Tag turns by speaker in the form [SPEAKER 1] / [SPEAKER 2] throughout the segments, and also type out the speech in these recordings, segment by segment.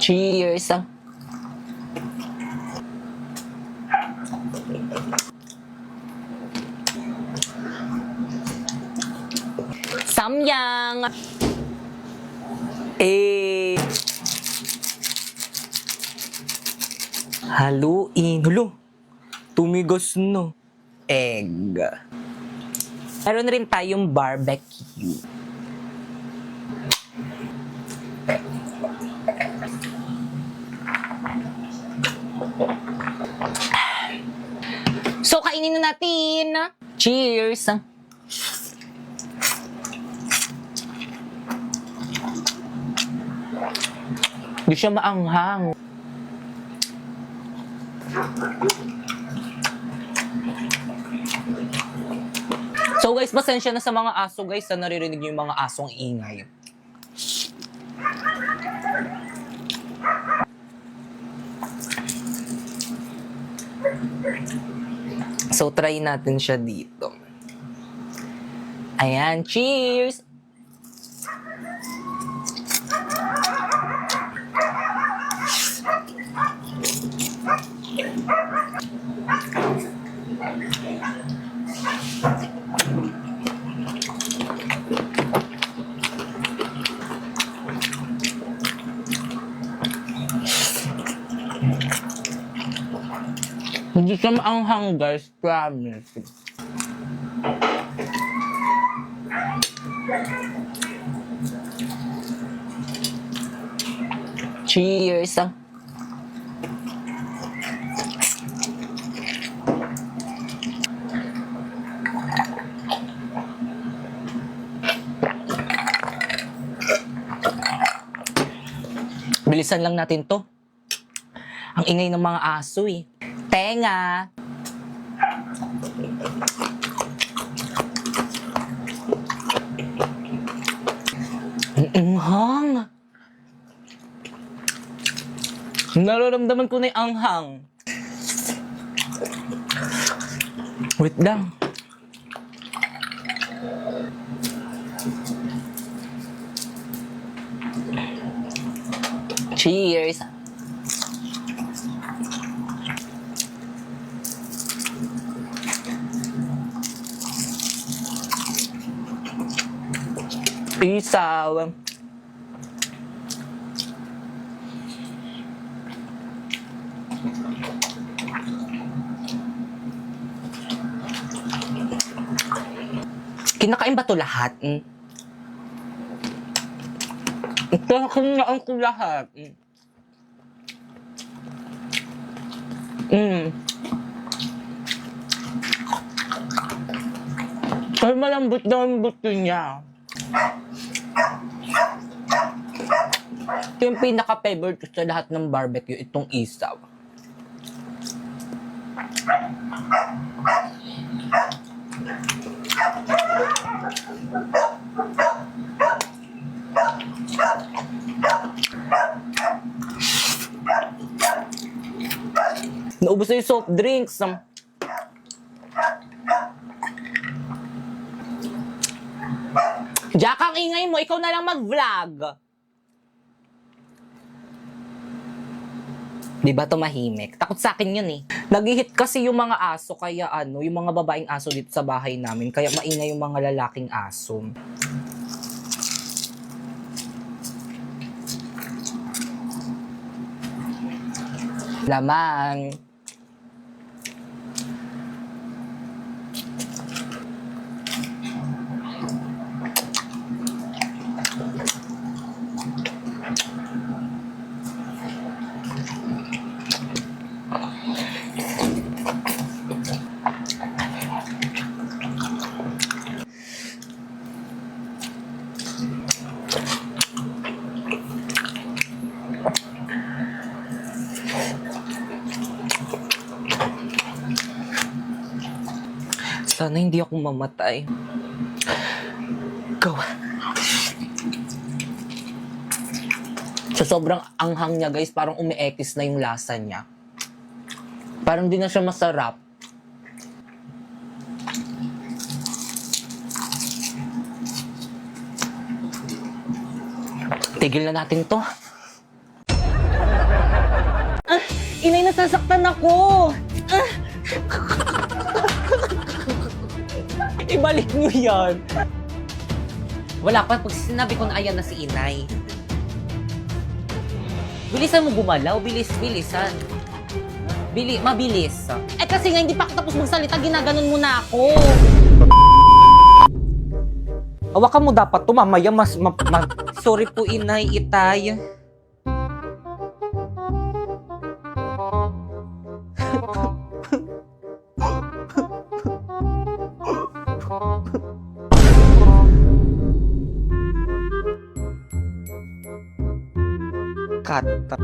[SPEAKER 1] Cheers! Samyang! Haluin. Hulo, tumigas no. Egg. Meron rin tayong barbecue. So, kainin na natin. Cheers! Hindi siya maanghang. So guys, pasensya na sa mga aso guys na naririnig niyo yung mga asong ingay. So try natin siya dito. Ayan, cheers! Hindi siya maanghang guys, promise. Cheers! Bilisan lang natin to. Ang ingay ng mga aso eh. Tenga! Ang anghang! Nararamdaman ko na yung anghang. Wait lang. Cheers! Isaw. Kinakain ba to lahat? Kinakain ko lahat. Ay, malambot na ang buto niya. Ito yung pinaka-favorite ko sa lahat ng barbecue, itong isaw. Naubos na yung soft drinks. Jack, ang ingay mo, ikaw na lang mag-vlog. Di ba tumahimik? Takot sa akin yun eh. Nag-hit kasi yung mga aso, kaya yung mga babaeng aso dito sa bahay namin, kaya maingay yung mga lalaking aso. Laman. Sana hindi ako mamatay. Go. Sa sobrang anghang niya guys, parang umiekis na yung lasa niya. Parang di na siya masarap. Tigil na natin to. Inay, nasasaktan ako! Ibalik niyo yan! Wala pa, pag sinabi ko na ayan na si Inay. Bilisan mo gumalaw, bilisan. Mabilis. Eh kasi nga hindi pa ako tapos magsalita, ginaganon mo na ako. Hawakan mo dapat to, mamaya Sorry po, Inay, Itay. Kata.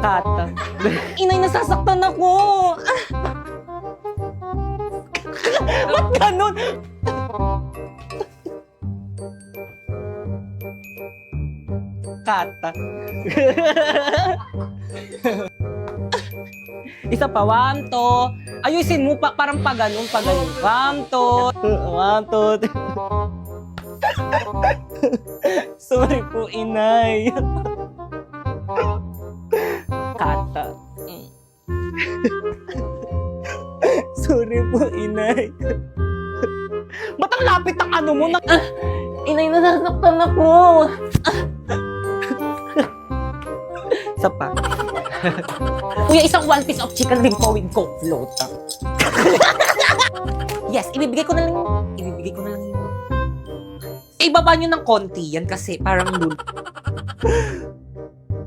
[SPEAKER 1] Kata. Inay, nasasaktan ako! Ba't ganun? Kata. Isa pa, 1, 2. Ayusin mo pa, parang pa ganun. 1, 2. 1, 2. Sorry po, Inay. Kata. Sorry po, Inay. Ba't ang lapit ang ano mo? Inay, nasasaktan ako. Isa pa. Kuya, isang 1 piece of chicken ring po with coke float. Yes, ibibigay ko na lang yun. Ibaba nyo ng konti yan kasi parang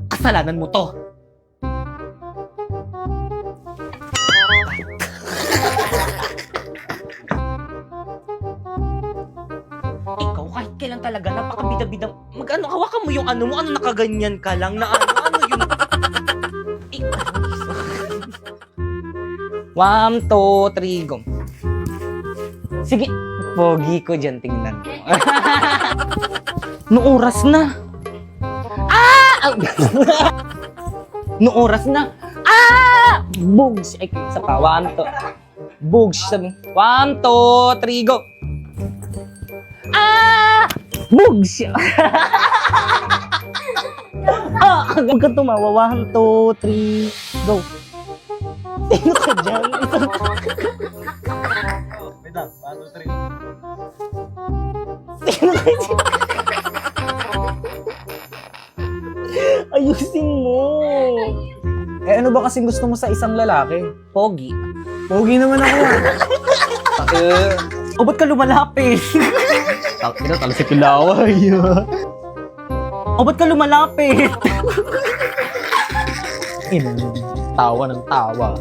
[SPEAKER 1] kasalanan mo to. Ikaw, kahit kailan talaga, napakabida-bida. Hawakan mo yung ano mo, nakaganyan ka lang na ano yun. 1, 2, 3, go. Sige, pogi ko dyan, tingnan mo. Noong oras na. Noong oras na. Bugs. Ay, isa pa. 1, 2. Bugs. 1, 2, 3, go. Bugs. Huwag ka tumawa. 1, 2, 3, go. Sino ka dyan?
[SPEAKER 2] Wait lang, 1, 2, 3.
[SPEAKER 1] Sino ka dyan? Ayusin mo.
[SPEAKER 2] Eh ano ba kasing gusto mo sa isang lalaki?
[SPEAKER 1] Pogi.
[SPEAKER 2] Pogi naman ako.
[SPEAKER 1] O ba't ka lumalapit?
[SPEAKER 2] Takina, tala si Kilaway.
[SPEAKER 1] O ba't ka lumalapit?
[SPEAKER 2] Tawa ng tawa.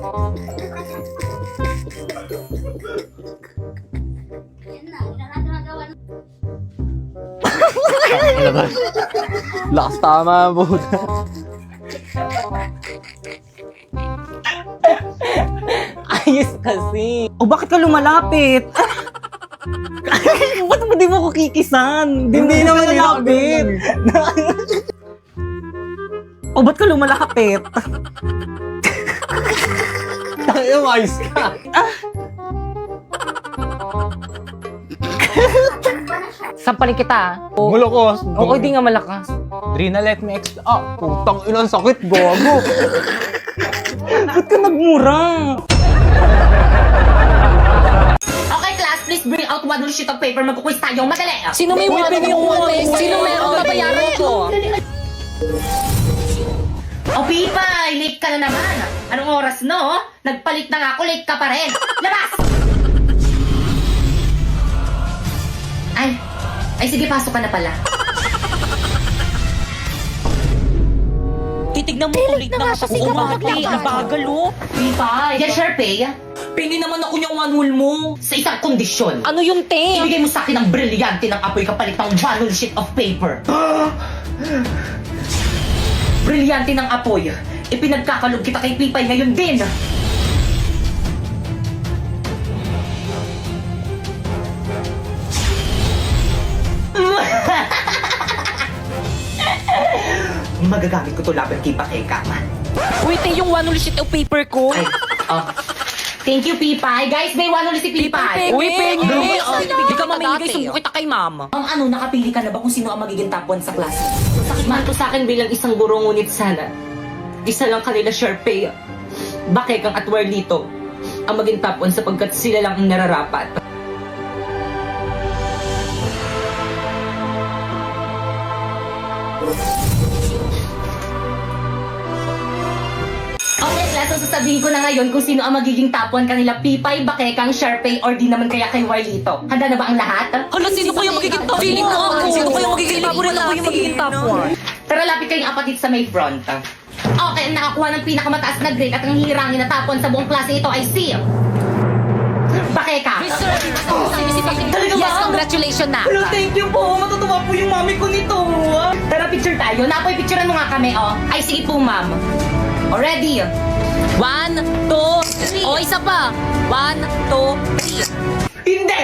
[SPEAKER 2] Lakas tama, buta.
[SPEAKER 1] Ayos kasi. O bakit ka lumalapit? Ba't mo di mo ko kikisan?
[SPEAKER 2] Hindi naman
[SPEAKER 1] lalapit. O ba't ka lumalapit?
[SPEAKER 2] Tayo, ayos ka.
[SPEAKER 1] Sampalin kita.
[SPEAKER 2] Malakos.
[SPEAKER 1] Oo, di nga malakas.
[SPEAKER 2] Drina, let me putang ilang sakit, gago.
[SPEAKER 1] Ba't ka nagmura?
[SPEAKER 3] Okay, class, please bring out one sheet of paper. Magkukwis tayo. Madali.
[SPEAKER 1] Sino may wala yung Sino meron babayaran ko?
[SPEAKER 3] O, Pipay, late ka na naman. Anong oras, no? Nagpalit na nga ako, late ka pa rin. Labas! Ay, sige, pasok ka na pala.
[SPEAKER 1] Titignan mo ulit na nga kasi umati. Ang bagal, oh.
[SPEAKER 3] Pipay, yan, Sharpay.
[SPEAKER 1] Pingi naman ako niyang one-wool mo.
[SPEAKER 3] Sa isang kondisyon.
[SPEAKER 1] Ano yung te?
[SPEAKER 3] Ibigay mo sa akin ang brilyante ng apoy kapalit ng one sheet of paper. Brilyante ng apoy. Ipinagkakalog kita kay Pipay ngayon din. Magagamit ko to laban kay Pakekaman.
[SPEAKER 1] Wait, te, yung one-wool sheet of paper ko.
[SPEAKER 3] Ay, Thank you, Pipay. Guys, may one ulit si Pipay.
[SPEAKER 1] Uy, pengi! Di ka mamimigay,
[SPEAKER 4] dati.
[SPEAKER 1] sumbong kita kay mama. Ang ano, nakapili ka na ba kung sino ang magiging top 1 sa klase? Sakit man to sa akin bilang isang guro, ngunit sana isa lang kanila Sharpay, Bakekang at Warlito ang maging top 1 sapagkat sila lang ang nararapat. Okay, class, so sasabihin ko na ngayon kung sino ang magiging top 1 kanila, Pipay, Bakekang, Sharpay, or di naman kaya kay Warlito. Handa na ba ang lahat?
[SPEAKER 4] Hala, sino kaya magiging top 1?
[SPEAKER 1] Feeling ko ako.
[SPEAKER 4] Sino kaya magiging
[SPEAKER 1] Feeling
[SPEAKER 4] top
[SPEAKER 1] ko
[SPEAKER 4] 1
[SPEAKER 1] rin ako yung magiging top 1.
[SPEAKER 3] Tara, lapit kayong apat dito sa may front. Okay, ang nakakuha ng pinakamataas na grade at ang hirangin na top 1 sa buong klase ito ay si Bakeka. Talaga ba?
[SPEAKER 4] Yes, congratulations na.
[SPEAKER 3] Hello, thank you po. Matutuwa po yung mami ko nito. Tara, picture tayo. Napoy, picturean mo nga kami, oh. Ay, sige po, ma'am. Already.
[SPEAKER 4] 1, 2, 3. O, isa pa. 1, 2, 3.
[SPEAKER 3] Hindi.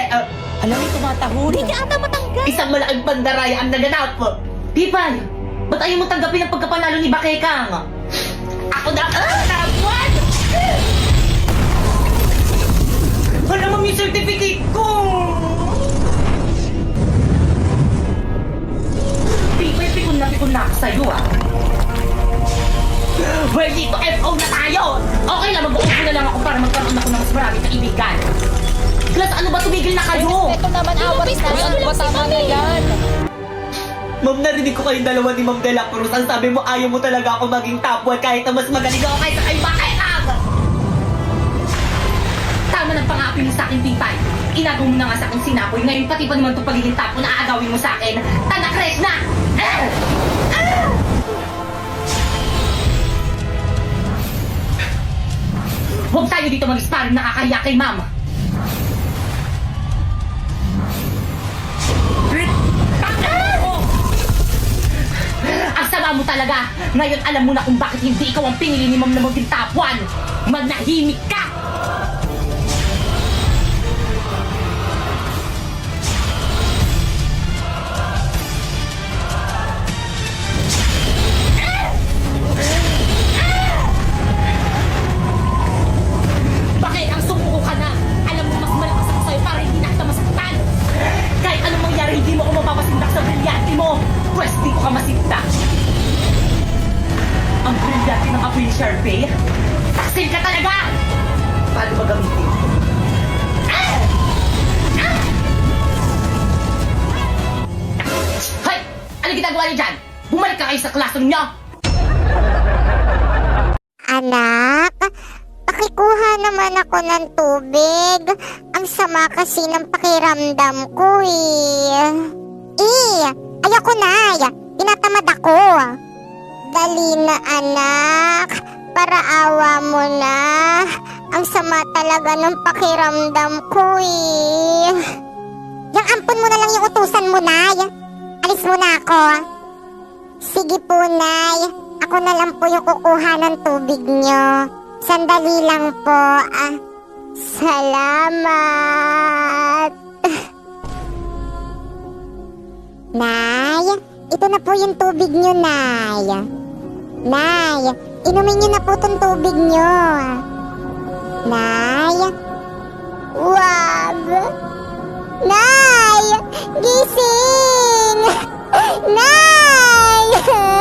[SPEAKER 1] Alam mo, tumatahol.
[SPEAKER 4] Hindi ata matanggal.
[SPEAKER 3] Isang malaking pandaraya ang naganap po. Pipay, ba't ayaw mo tanggapin ang pagkapanalo ni Bakekang? Ako na, top 1! Wala mo yung certificate ko! Pipay, pikon na ako sa'yo, ah. Well, dito, FO na tayo! Okay lang, mag-uupo na lang ako para magkaroon ako ng mas maraming kaibigan. Plus, ano ba, tumigil na kayo?
[SPEAKER 4] Ito naman awat na. Ano ba tama na yan?
[SPEAKER 3] Ma'am, narinig ko kayong dalawa ni Ma'am De La Cruz. Ang sabi mo, ayaw mo talaga ako maging top 1 kahit na mas magaling ako kaysa kay Bakekang! Tama ng pangapi mo sa akin, Pipay. Inagaw mo na nga sa akin sinapoy. Ngayon, pati pa naman itong pagiging top 1 na aagawin mo sa akin. Tanakres na! Huwag tayo dito mag-sparring, nakakahiya kay Ma'am. Ang sama mo talaga! Ngayon alam mo na kung bakit hindi ikaw ang pinili ni Ma'am na maging top 1! Manahimik ka! Bakit ang sumuko ka na? Alam mo mas malakas ako sa'yo para hindi na kita masaktan! Kahit anong mangyari, hindi mo ako mapapasindak sa brilyante mo! Pwes di ko ka masinta! Ang brilyante ng apoy ni Sharpay? Taksil ka talaga! Paano ba gamitin? Hoy! Ano ginagawa niyo dyan? Bumalik ka kayo sa classroom niyo!
[SPEAKER 5] Anak, pakikuha naman ako ng tubig. Ang sama kasi ng pakiramdam ko ayoko na. Tinatamad ako. Dali na anak, para awa mo na. Ang sama talaga ng pakiramdam ko Yung ampon mo na lang yung utusan mo, Nay. Alis mo na ako. Sige po, Nay. Ako na lang po yung kukuha ng tubig nyo. Sandali lang po. Salamat. Nay, ito na po yung tubig nyo, Nay. Nay, inumin nyo na po itong tubig nyo. Nay, wag. Nay, gising. Nay.